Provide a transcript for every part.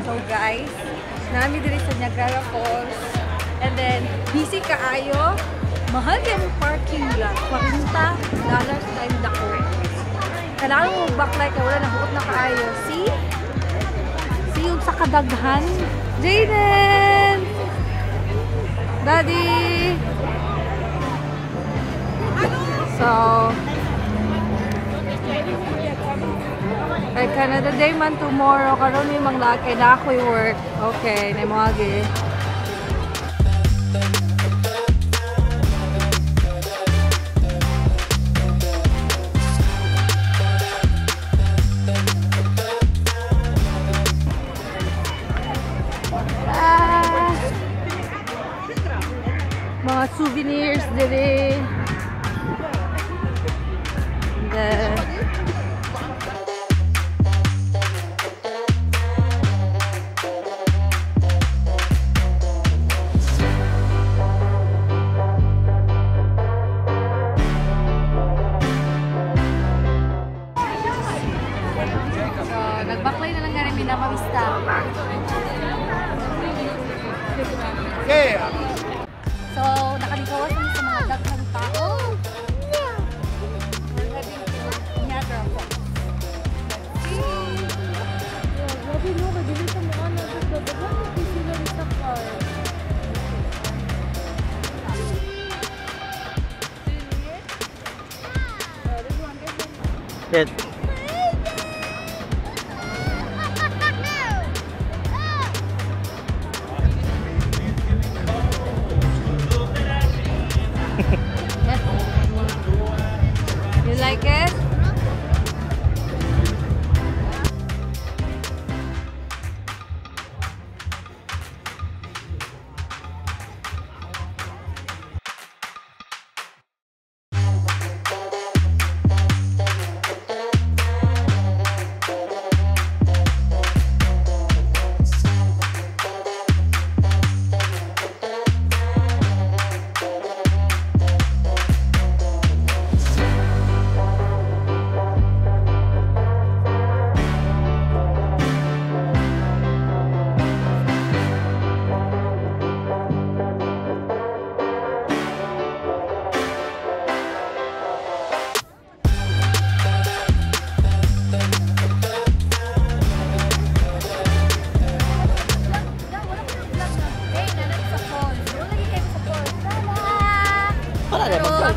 So guys, nami diri sa Niagara Falls. And then, busy kaayo. Mahal yung parking lot. $40 time dako. Kailangan mo backlight na wala nahuot na kaayo. See? See yung sa kadaghan. Jaden! Daddy! So, ay Canada Day man tomorrow. Karon may mga lakay na ako'y work. Okay, na mga gi. Mga souvenirs dire. Nagbaklay na lang garing minamamista. Okay. So, nakaligawas kami sa mga daghang tao. We're heading to Niagara Falls. Grabe no, madili sa mga nagdadagdagan. Hindi sila rin sa car. Yes. You like it?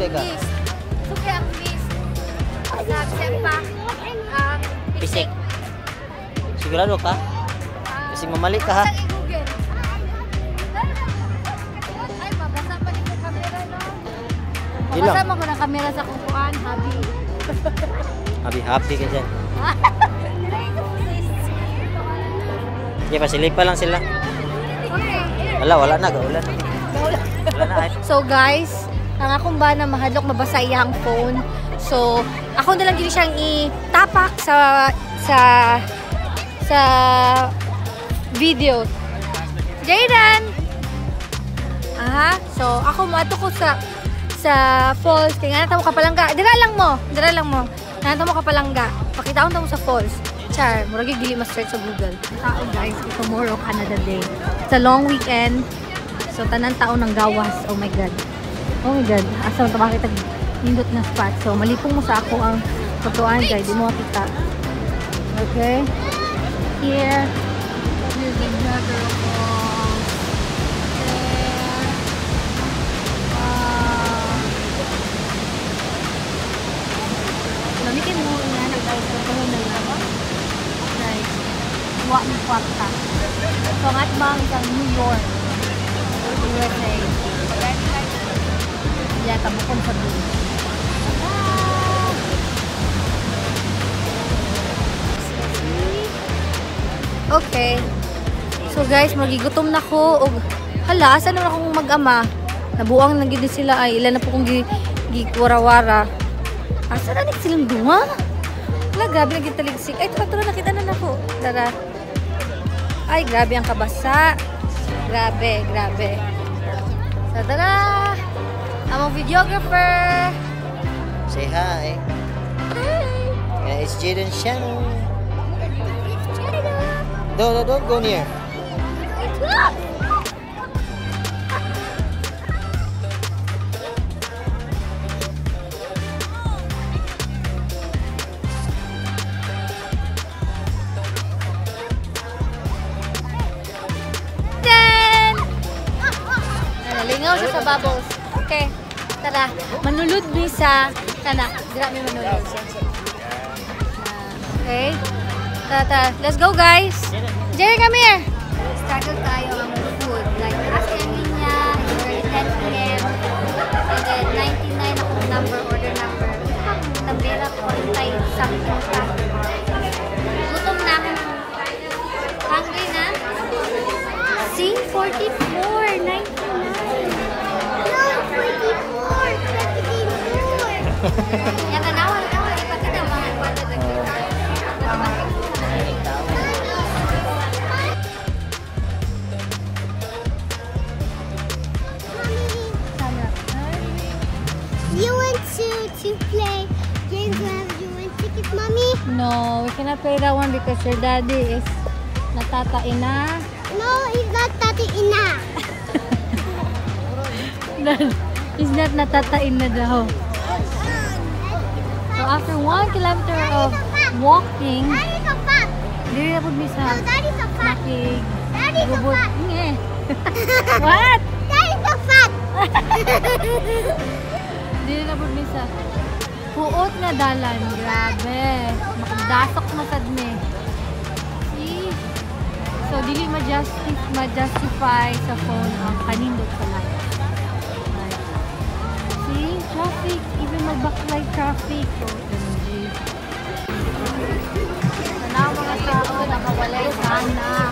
Suki ang miss. Nagsempa ang Bisdak. Sigurado ka? Kasi mamali ka ha? Ay, mabasa pa rin yung camera, no? Mabasa mo ko ng camera sa kukuan, habi. Happy ka dyan. Sige pa, silipa lang sila. Wala na, gaulan. So guys, ang akong ba na mahadlok mabasa iyang phone. So, ako na lang din siyang itapak sa video. Jaden! Aha, so ako mo ato ko sa falls. Kaya nga mo kapalangga. Dira lang mo. Nga mo kapalangga. Pakita ko mo sa falls. Char, murag dili ma-search sa Google. Tao guys, tomorrow Canada Day. It's a long weekend. So, tanan tao ng gawas. Oh my God. Asa mo makita nindot na spot. So, malipong mo sa ako ang photoan guys. Di mo makita. Okay. Here. Here's the Niagara Falls. There. Lamitin mo nga na guys. Pagkaroon na lang. Guys. Huwag mo kwarta. So, ang atbang sa New York. USA. Yeah, tabukon sa dulo. Okay. So guys, magigutom na ko. Hala, saan naman akong mag-ama? Nabuang na gini sila ay ilan na po kong giwara-wara. Asa na rin silang dunga? Hala, grabe na gitaligsik. Ay, tura nakita na po. Tara. Ay, grabe ang kabasa. Grabe. So, tara! I'm a videographer! Say hi! Hi! Yeah, it's Jaden's channel! Don't go near. Lingaw siya sa bubbles. Okay. Tara. Manulod mi sa kana. Dira mi manulod. Okay. Tara. Let's go, guys. Jerry, come here. Started tayo ang food. Like, ask niya, order 10 p.m. And then 99 akong number, order number. Nambira ko, tay something pa. Gutom na. Hungry na? See? 44, 99. Yang kenawan ipakita mga kwento dito. You want to play games whenever you win tickets, mommy? No, we cannot play that one because your daddy is natatain na. No, he's not Tati Ina. He's not natatain na daw. So after 1 kilometer of walking, Daddy's a fat. dili na pud mi sa No, Daddy's a fat. Daddy's a gubot. fat. Nge. What? Daddy's a fat. Dili na pud mi sa puot nga dalan. Grabe. Makadasok na sad mi. See? So dili ma-justify sa phone ang kanindot sa life. See? Traffic. Even mag-backlight traffic. So, sana mga tao nakawalay sana.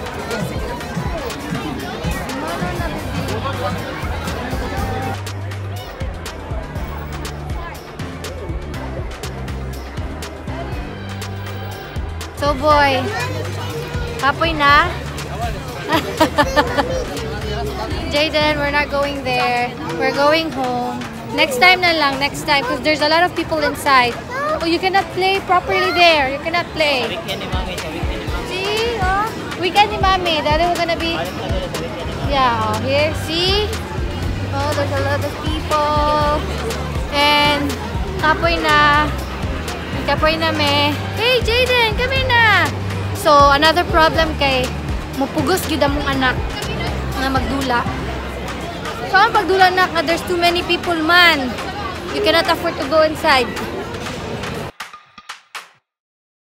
Ano na, baby? So, boy. Kapoy na? Jaden, we're not going there. We're going home. Next time na lang, next time. Because there's a lot of people inside. Oh, you cannot play properly there. You cannot play. Weekend ni Mami. See? Oh, weekend ni Mami. Daddy, we're gonna be... Yeah, oh, here. See? Oh, there's a lot of people. And, kapoy na. Kapoy na me. Hey, Jaden, come here na. So, another problem kay mupugos gyud among anak nga magdula. So, ang pagdula anak nga there's too many people man. You cannot afford to go inside.